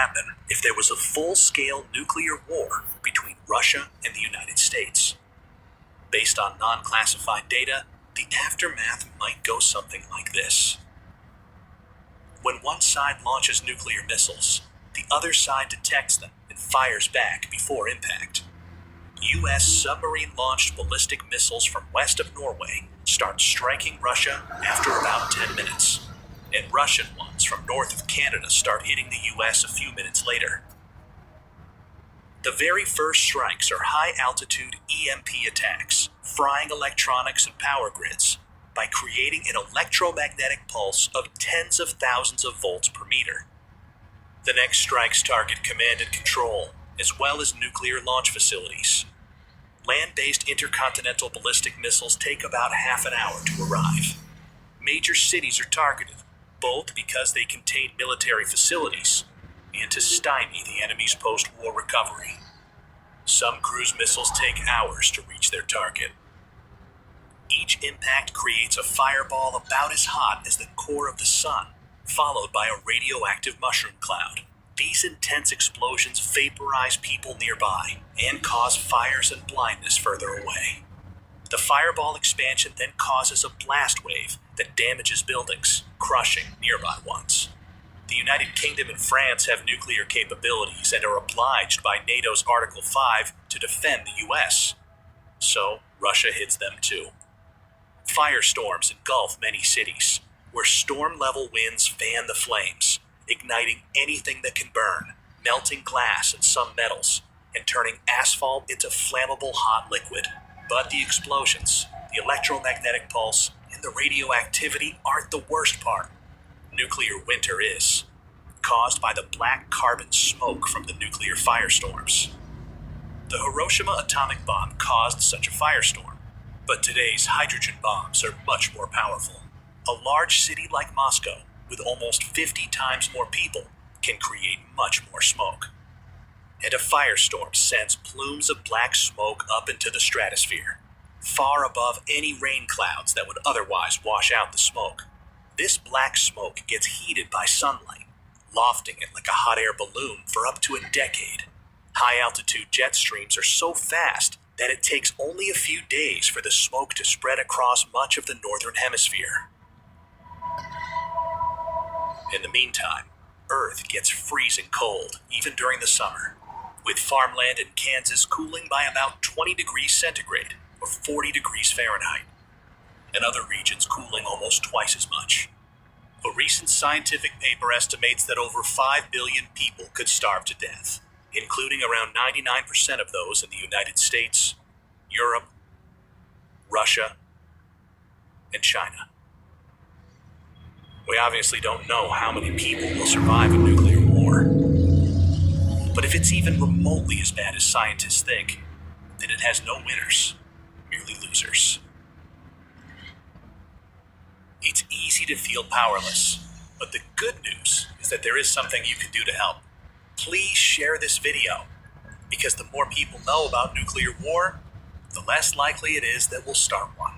happen if there was a full-scale nuclear war between Russia and the United States. Based on non-classified data, the aftermath might go something like this. When one side launches nuclear missiles, the other side detects them and fires back before impact. U.S. submarine-launched ballistic missiles from west of Norway start striking Russia after about 10 minutes, and Russian ones from north of Canada start hitting the U.S. a few minutes later. The very first strikes are high-altitude EMP attacks, frying electronics and power grids by creating an electromagnetic pulse of tens of thousands of volts per meter. The next strikes target command and control, as well as nuclear launch facilities. Land-based intercontinental ballistic missiles take about half an hour to arrive. Major cities are targeted, both because they contain military facilities and to stymie the enemy's post-war recovery. Some cruise missiles take hours to reach their target. Each impact creates a fireball about as hot as the core of the sun, followed by a radioactive mushroom cloud. These intense explosions vaporize people nearby and cause fires and blindness further away. The fireball expansion then causes a blast wave that damages buildings, crushing nearby ones. The United Kingdom and France have nuclear capabilities and are obliged by NATO's Article 5 to defend the US. So, Russia hits them too. Firestorms engulf many cities, where storm-level winds fan the flames, igniting anything that can burn, melting glass and some metals, and turning asphalt into flammable hot liquid. But the explosions, the electromagnetic pulse, and the radioactivity aren't the worst part. Nuclear winter is, caused by the black carbon smoke from the nuclear firestorms. The Hiroshima atomic bomb caused such a firestorm, but today's hydrogen bombs are much more powerful. A large city like Moscow, with almost 50 times more people, can create much more smoke. And a firestorm sends plumes of black smoke up into the stratosphere, far above any rain clouds that would otherwise wash out the smoke. This black smoke gets heated by sunlight, lofting it like a hot air balloon for up to a decade. High-altitude jet streams are so fast that it takes only a few days for the smoke to spread across much of the northern hemisphere. In the meantime, Earth gets freezing cold, even during the summer, with farmland in Kansas cooling by about 20 degrees centigrade, or 40 degrees Fahrenheit, and other regions cooling almost twice as much. A recent scientific paper estimates that over 5 billion people could starve to death, including around 99% of those in the United States, Europe, Russia, and China. We obviously don't know how many people will survive a nuclear war. But if it's even remotely as bad as scientists think, then it has no winners, merely losers. It's easy to feel powerless, but the good news is that there is something you can do to help. Please share this video, because the more people know about nuclear war, the less likely it is that we'll start one.